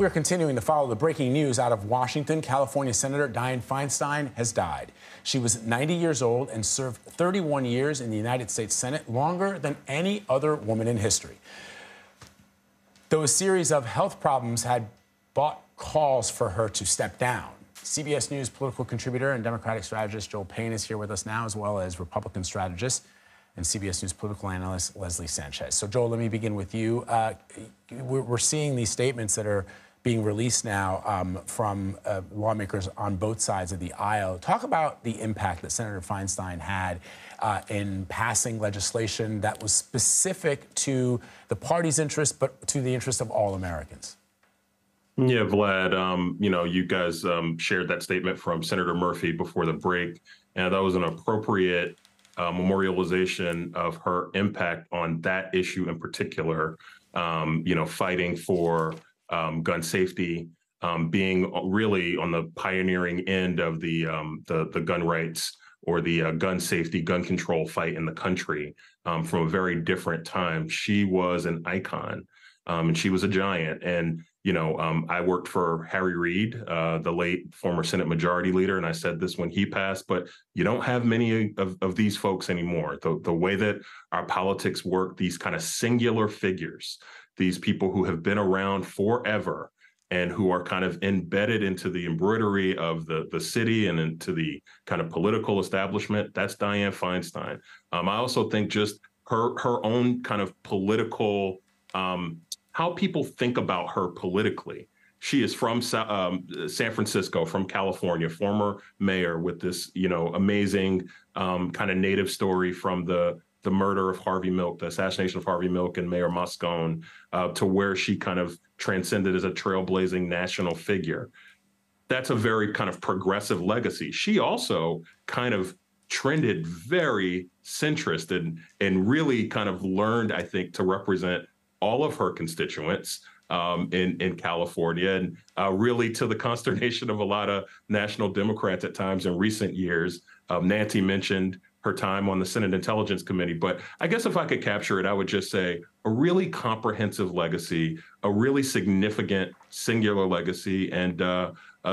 We're continuing to follow the breaking news out of Washington. California Senator Dianne Feinstein has died. She was 90 years old and served 31 years in the United States Senate, longer than any other woman in history. Though a series of health problems had brought calls for her to step down. CBS News political contributor and Democratic strategist Joel Payne is here with us now, as well as Republican strategist and CBS News political analyst Leslie Sanchez. So, Joel, let me begin with you. We're seeing these statements that are being released now from lawmakers on both sides of the aisle. Talk about the impact that Senator Feinstein had in passing legislation that was specific to the party's interest, but to the interest of all Americans. Yeah, Vlad, you guys shared that statement from Senator Murphy before the break, and that was an appropriate memorialization of her impact on that issue in particular, fighting for gun safety, being really on the pioneering end of the gun rights or the gun safety, gun control fight in the country from a very different time. She was an icon, and she was a giant. And I worked for Harry Reid, the late former Senate Majority Leader, and I said this when he passed, but you don't have many of these folks anymore. The way that our politics work, these kind of singular figures, these people who have been around forever and who are kind of embedded into the embroidery of the city and into the kind of political establishment, that's Dianne Feinstein. I also think just her own kind of political how people think about her politically. She is from San Francisco, from California, former mayor with this, amazing kind of native story from the murder of Harvey Milk, the assassination of Harvey Milk and Mayor Moscone, to where she kind of transcended as a trailblazing national figure. That's a very kind of progressive legacy. She also kind of trended very centrist and really kind of learned, I think, to represent all of her constituents in California, and really to the consternation of a lot of national Democrats at times in recent years. Nancy mentioned her time on the Senate Intelligence Committee, but I guess if I could capture it, I would just say a really comprehensive legacy, a really significant singular legacy, and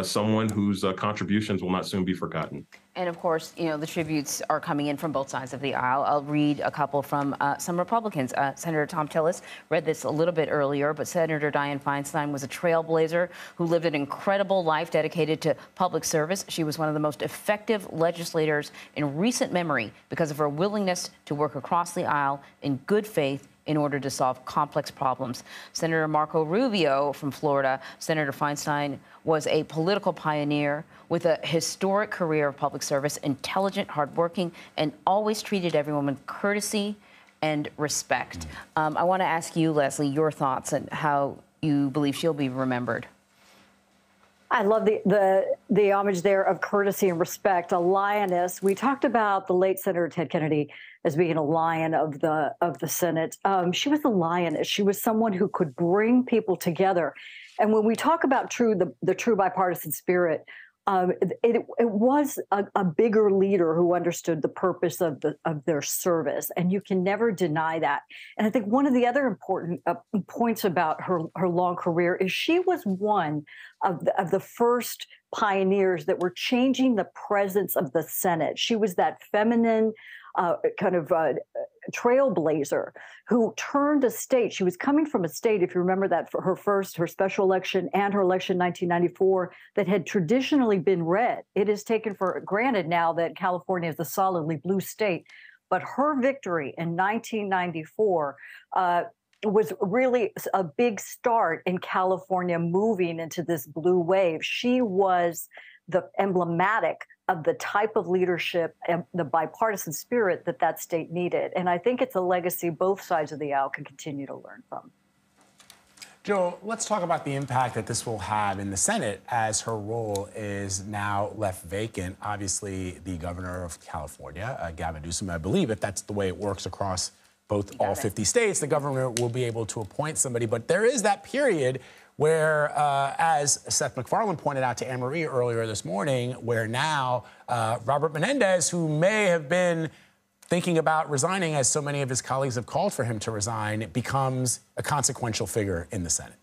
someone whose contributions will not soon be forgotten. And of course, the tributes are coming in from both sides of the aisle. I'll read a couple from some Republicans. Senator Tom Tillis read this a little bit earlier, but Senator Dianne Feinstein was a trailblazer who lived an incredible life dedicated to public service. She was one of the most effective legislators in recent memory because of her willingness to work across the aisle in good faith in order to solve complex problems. Senator Marco Rubio from Florida, Senator Feinstein was a political pioneer with a historic career of public service, intelligent, hardworking, and always treated everyone with courtesy and respect. I want to ask you, Leslie, your thoughts on how you believe she'll be remembered. I love the homage there of courtesy and respect. A lioness. We talked about the late Senator Ted Kennedy as being a lion of the Senate. She was a lioness. She was someone who could bring people together. And when we talk about the true bipartisan spirit, it was a bigger leader who understood the purpose of their service, and you can never deny that. And I think one of the other important points about her long career is she was one of the first pioneers that were changing the presence of the Senate. She was that feminine kind of trailblazer who turned a state. She was coming from a state, if you remember that, for her special election and her election in 1994, that had traditionally been red. It is taken for granted now that California is a solidly blue state. But her victory in 1994 was really a big start in California moving into this blue wave. She was the emblematic of the type of leadership and the bipartisan spirit that state needed. And I think it's a legacy both sides of the aisle can continue to learn from. Joe, let's talk about the impact that this will have in the Senate as her role is now left vacant. Obviously, the governor of California, Gavin Newsom, I believe, if that's the way it works across all 50 states, the governor will be able to appoint somebody. But there is that period where, as Seth MacFarlane pointed out to Anne-Marie earlier this morning, where now Robert Menendez, who may have been thinking about resigning, as so many of his colleagues have called for him to resign, becomes a consequential figure in the Senate.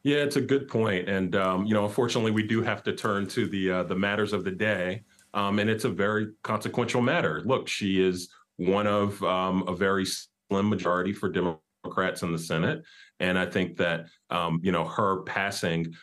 Yeah, it's a good point. And, unfortunately, we do have to turn to the matters of the day. And it's a very consequential matter. Look, she is one of a very slim majority for Democrats in the Senate. And I think that, her passing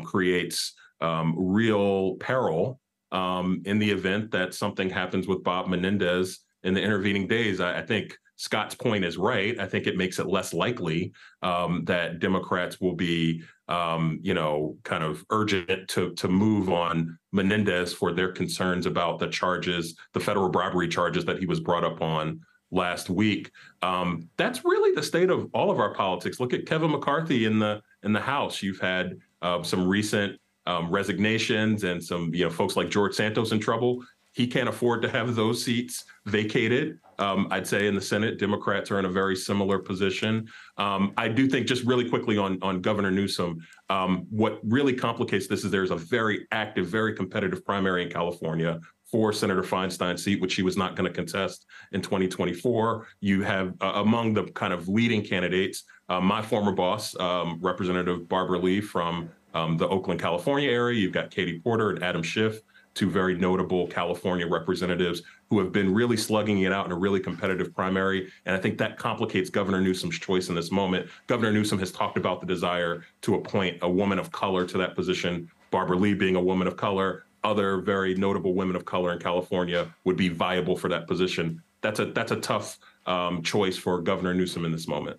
creates real peril in the event that something happens with Bob Menendez in the intervening days. I think Scott's point is right. I think it makes it less likely that Democrats will be, kind of urgent to move on Menendez for their concerns about the charges, the federal bribery charges that he was brought up on last week. That's really the state of all of our politics. Look at Kevin McCarthy in the House. You've had some recent resignations and some folks like George Santos in trouble. He can't afford to have those seats vacated. I'd say in the Senate, Democrats are in a very similar position. I do think, just really quickly on Governor Newsom, what really complicates this is there's a very active, very competitive primary in California for Senator Feinstein's seat, which she was not going to contest in 2024. You have among the kind of leading candidates, my former boss, Representative Barbara Lee from the Oakland, California area. You've got Katie Porter and Adam Schiff, two very notable California representatives who have been really slugging it out in a really competitive primary. And I think that complicates Governor Newsom's choice in this moment. Governor Newsom has talked about the desire to appoint a woman of color to that position, Barbara Lee being a woman of color. Other very notable women of color in California would be viable for that position. That's a tough choice for Governor Newsom in this moment.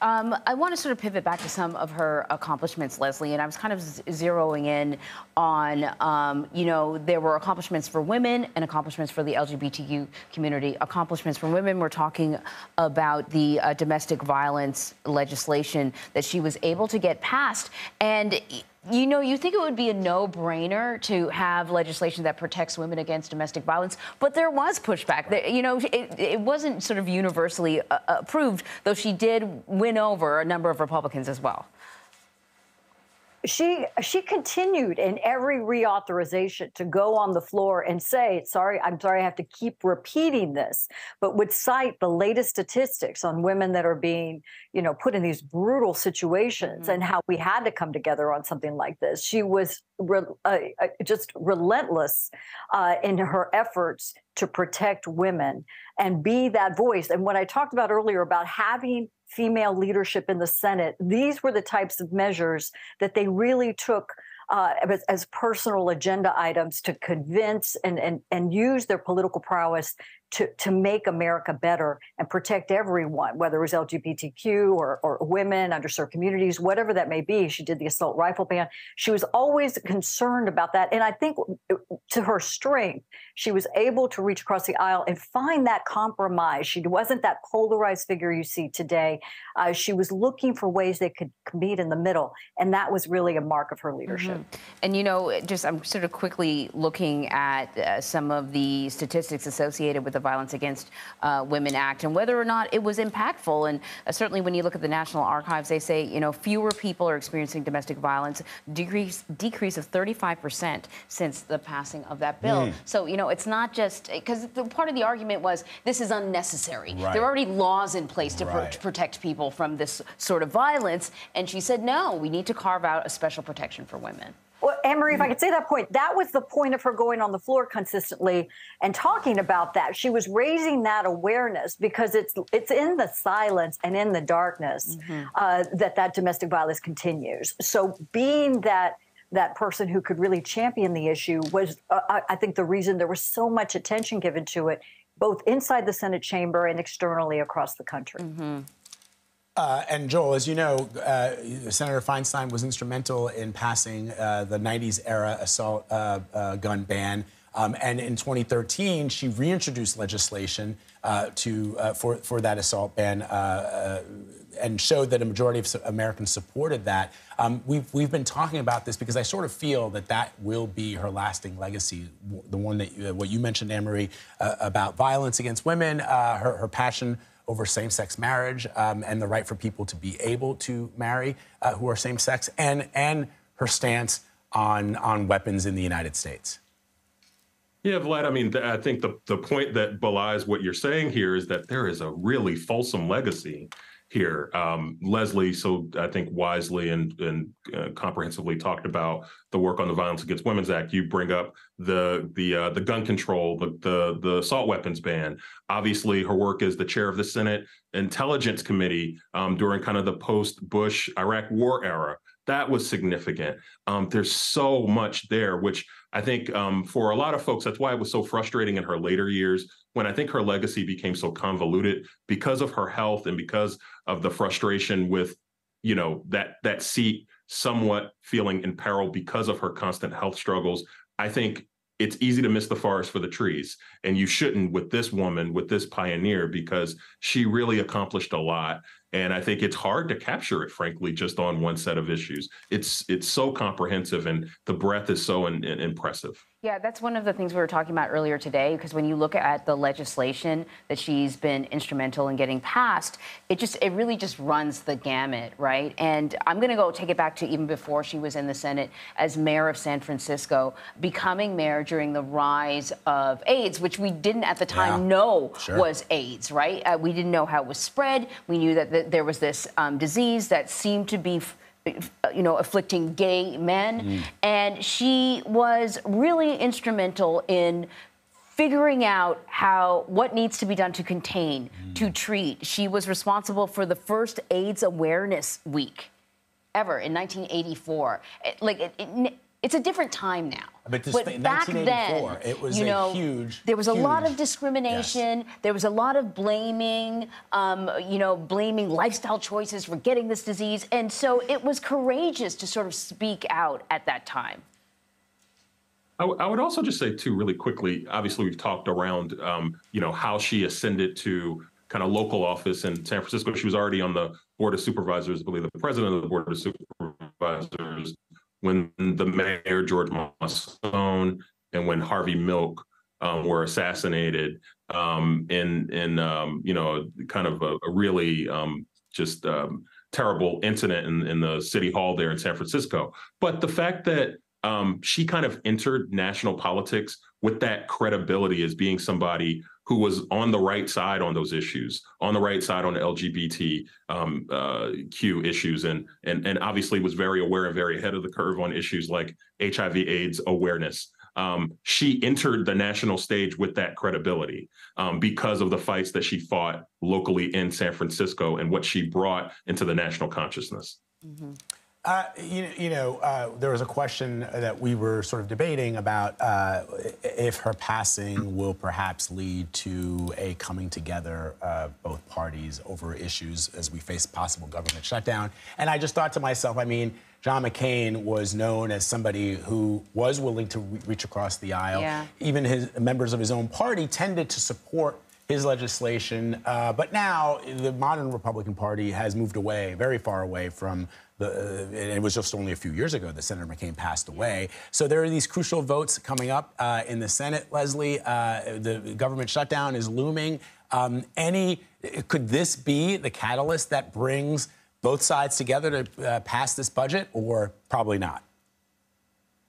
I want to sort of pivot back to some of her accomplishments, Leslie, and I was kind of zeroing in on, there were accomplishments for women and accomplishments for the LGBTQ community. Accomplishments for women, we're talking about the domestic violence legislation that she was able to get passed. And you think it would be a no-brainer to have legislation that protects women against domestic violence, but there was pushback. It wasn't sort of universally approved, though she did win over a number of Republicans as well. She continued in every reauthorization to go on the floor and say, I'm sorry I have to keep repeating this, but would cite the latest statistics on women that are being, put in these brutal situations and how we had to come together on something like this. She was just relentless in her efforts to protect women and be that voice. And what I talked about earlier about having female leadership in the Senate, these were the types of measures that they really took as personal agenda items to convince and use their political prowess to make America better and protect everyone, whether it was LGBTQ or women, underserved communities, whatever that may be. She did the assault rifle ban. She was always concerned about that. And I think to her strength, she was able to reach across the aisle and find that compromise. She wasn't that polarized figure you see today. She was looking for ways they could meet in the middle. And that was really a mark of her leadership. And, I'm sort of quickly looking at some of the statistics associated with the Violence Against Women Act and whether or not it was impactful. And certainly when you look at the National Archives, they say, fewer people are experiencing domestic violence, decrease of 35% since the passing of that bill. So, it's not just because part of the argument was this is unnecessary. Right. There are already laws in place to protect people from this sort of violence. And she said, no, we need to carve out a special protection for women. Well, Anne-Marie, if I could say that point, that was the point of her going on the floor consistently and talking about that. She was raising that awareness because it's in the silence and in the darkness that domestic violence continues. So being that person who could really champion the issue was, I think, the reason there was so much attention given to it, both inside the Senate chamber and externally across the country. And Joel, as you know, Senator Feinstein was instrumental in passing the 90s era assault gun ban. And in 2013, she reintroduced legislation for that assault ban and showed that a majority of Americans supported that. We've been talking about this because I sort of feel that will be her lasting legacy, the one that what you mentioned, Anne-Marie, about violence against women, her passion over same-sex marriage and the right for people to be able to marry who are same-sex, and her stance on weapons in the United States. Yeah, Vlad, I mean, I think the point that belies what you're saying here is that there is a really fulsome legacy here. Leslie, so I think wisely and comprehensively talked about the work on the Violence Against Women's Act. You bring up the gun control, the assault weapons ban. Obviously, her work as the chair of the Senate Intelligence Committee during kind of the post-Bush Iraq War era. That was significant. There's so much there, which I think for a lot of folks, that's why it was so frustrating in her later years, when I think her legacy became so convoluted because of her health and because of the frustration with, you know, that seat somewhat feeling in peril because of her constant health struggles. I think it's easy to miss the forest for the trees, and you shouldn't with this woman, with this pioneer, because she really accomplished a lot. And I think it's hard to capture it, frankly, just on one set of issues. It's so comprehensive, and the breadth is so impressive. Yeah, that's one of the things we were talking about earlier today, because when you look at the legislation that she's been instrumental in getting passed, it really just runs the gamut, right? And I'm going to go take it back to even before she was in the Senate as mayor of San Francisco, becoming mayor during the rise of AIDS, which we didn't at the time know was AIDS, right? We didn't know how it was spread. We knew that there was this disease that seemed to be afflicting gay men. And she was really instrumental in figuring out what needs to be done to contain, to treat. She was responsible for the first AIDS Awareness Week ever in 1984. It's a different time now. But back 1984, then, it was a huge. There was a lot of discrimination. Yes. There was a lot of blaming, blaming lifestyle choices for getting this disease. And so it was courageous to sort of speak out at that time. I would also just say, too, really quickly, obviously, we've talked around, how she ascended to kind of local office in San Francisco. She was already on the Board of Supervisors, I believe the president of the Board of Supervisors, when the mayor, George Masson, and when Harvey Milk were assassinated in kind of a really terrible incident in the city hall there in San Francisco. But the fact that she kind of entered national politics with that credibility as being somebody who was on the right side on those issues, on the right side on the LGBTQ issues, and obviously was very aware and very ahead of the curve on issues like HIV/AIDS awareness. She entered the national stage with that credibility because of the fights that she fought locally in San Francisco and what she brought into the national consciousness. Mm-hmm. There was a question that we were sort of debating about if her passing will perhaps lead to a coming together of both parties over issues as we face possible government shutdown. And I just thought to myself, John McCain was known as somebody who was willing to reach across the aisle. Yeah. Even his members of his own party tended to support his legislation. But now the modern Republican Party has moved away, very far away from and it was just only a few years ago that Senator McCain passed away. So there are these crucial votes coming up in the Senate, Leslie. The government shutdown is looming. Could this be the catalyst that brings both sides together to pass this budget, or probably not?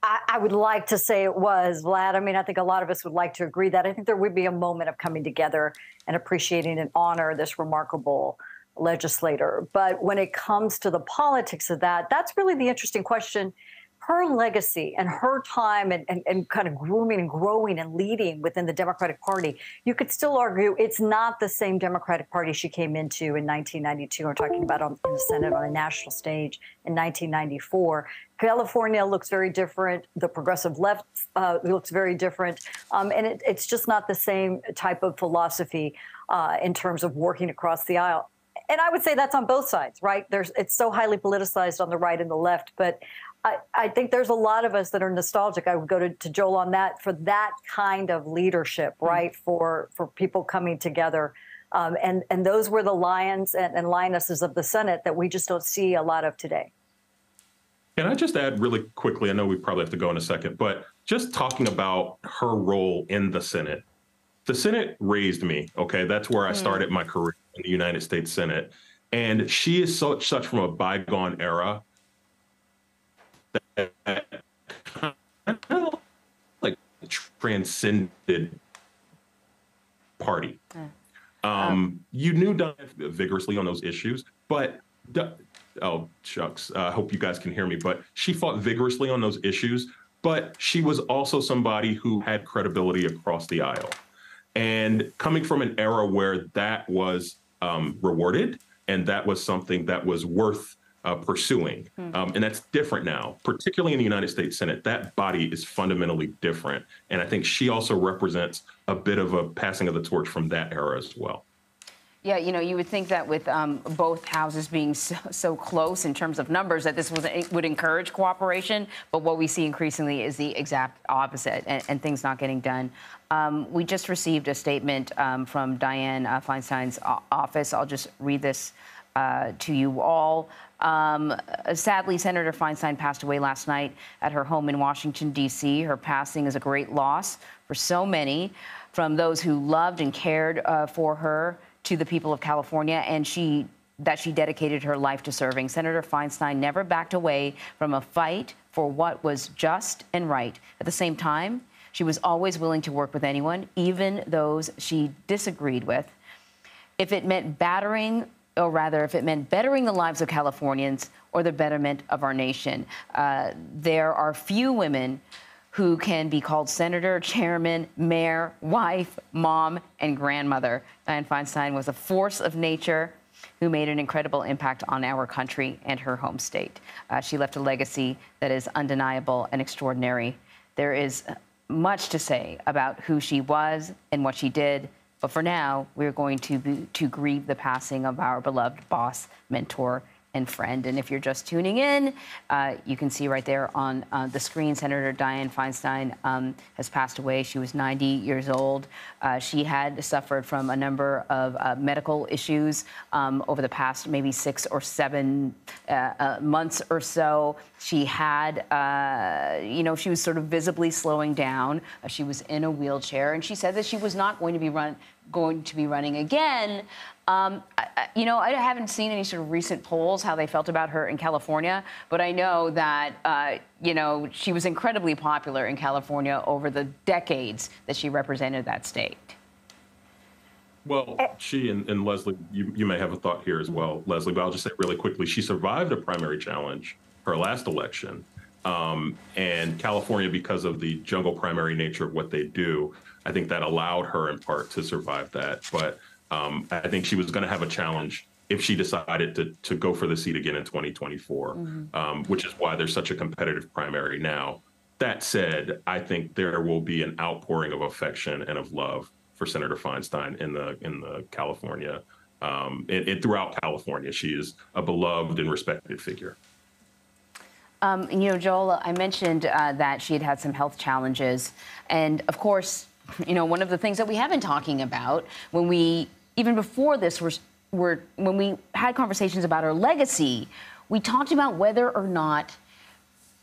I would like to say it was, Vlad. I think a lot of us would like to agree that. I think there would be a moment of coming together and appreciating and honor this remarkable legislator. But when it comes to the politics of that, that's really the interesting question. Her legacy and her time and kind of grooming and growing and leading within the Democratic Party, you could still argue it's not the same Democratic Party she came into in 1992. We're talking about in the Senate on a national stage in 1994. California looks very different. The progressive left looks very different. And it's just not the same type of philosophy in terms of working across the aisle. And I would say that's on both sides, right? It's so highly politicized on the right and the left. But I think there's a lot of us that are nostalgic. I would go to Joel on that, for that kind of leadership, right? For people coming together. And those were the lions and lionesses of the Senate that we just don't see a lot of today. Can I just add really quickly? I know we probably have to go in a second, but just talking about her role in the Senate. The Senate raised me, okay? That's where I started my career in the United States Senate. And she is such from a bygone era that like transcended party. You knew Dianne vigorously on those issues, but oh, shucks, I hope you guys can hear me, but she fought vigorously on those issues, but she was also somebody who had credibility across the aisle. And coming from an era where that was rewarded and that was something that was worth pursuing. And that's different now, particularly in the United States Senate. That body is fundamentally different. And I think she also represents a bit of a passing of the torch from that era as well. Yeah, you know, you would think that with both houses being so close in terms of numbers that this would encourage cooperation. But what we see increasingly is the exact opposite and things not getting done. We just received a statement from Dianne Feinstein's office. I'll just read this to you all. Sadly, Senator Feinstein passed away last night at her home in Washington, D.C. Her passing is a great loss for so many, from those who loved and cared for her to the people of California, and she dedicated her life to serving. Senator Feinstein never backed away from a fight for what was just and right. At the same time, she was always willing to work with anyone, even those she disagreed with, if it meant bettering the lives of Californians or the betterment of our nation. There are few women who can be called senator, chairman, mayor, wife, mom, and grandmother. Dianne Feinstein was a force of nature who made an incredible impact on our country and her home state. She left a legacy that is undeniable and extraordinary. There is much to say about who she was and what she did, but for now, we're going to grieve the passing of our beloved boss, mentor, and friend. And if you're just tuning in, you can see right there on the screen, Senator Dianne Feinstein has passed away. She was 90 years old. She had suffered from a number of medical issues over the past maybe 6 or 7 months or so. She had, she was sort of visibly slowing down. She was in a wheelchair, and she said that she was not going to be running again. I haven't seen any sort of recent polls, how they felt about her in California, but I know that, she was incredibly popular in California over the decades that she represented that state. Well, she and Leslie, you may have a thought here as well, Leslie, but I'll just say really quickly, she survived a primary challenge, her last election, and California, because of the jungle primary nature of what they do, I think that allowed her in part to survive that. But I think she was going to have a challenge if she decided to go for the seat again in 2024, which is why there's such a competitive primary now. That said, I think there will be an outpouring of affection and of love for Senator Feinstein in the California, and throughout California. She is a beloved and respected figure. Joel, I mentioned that she had some health challenges. And of course, one of the things that we have been talking about even before this when we had conversations about her legacy, we talked about whether or not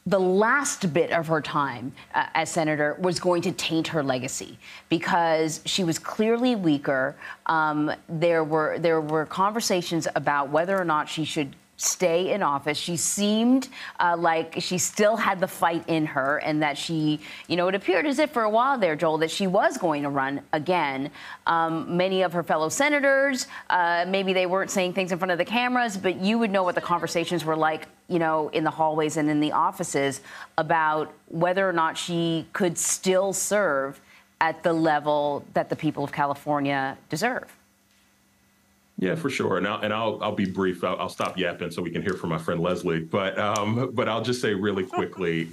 the last bit of her time as senator was going to taint her legacy, because she was clearly weaker. There were conversations about whether or not she should stay in office. She seemed like she still had the fight in her, and that she, it appeared as if for a while there, Joel, that she was going to run again. Many of her fellow senators, maybe they weren't saying things in front of the cameras, but you would know what the conversations were like, in the hallways and in the offices about whether or not she could still serve at the level that the people of California deserve. Yeah, for sure. And I'll be brief. I'll stop yapping so we can hear from my friend Leslie. But I'll just say really quickly,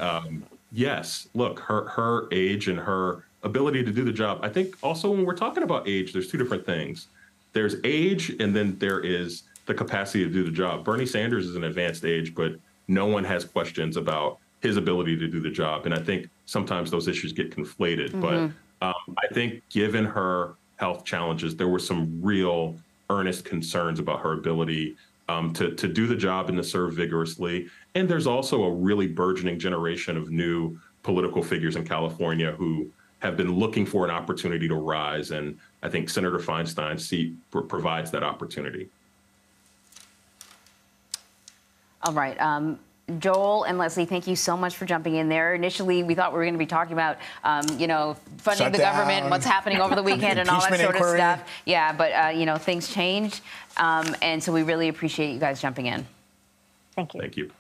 yes, look, her age and her ability to do the job. I think also when we're talking about age, there's two different things. There's age, and then there is the capacity to do the job. Bernie Sanders is an advanced age, but no one has questions about his ability to do the job. And I think sometimes those issues get conflated. But I think given her health challenges, there were some real earnest concerns about her ability to do the job and to serve vigorously. And there's also a really burgeoning generation of new political figures in California who have been looking for an opportunity to rise. And I think Senator Feinstein's seat provides that opportunity. All right. Joel and Leslie, thank you so much for jumping in there. Initially, we thought we were going to be talking about, funding the government, what's happening over the weekend, and all that sort of stuff. Yeah, but things change, and so we really appreciate you guys jumping in. Thank you. Thank you.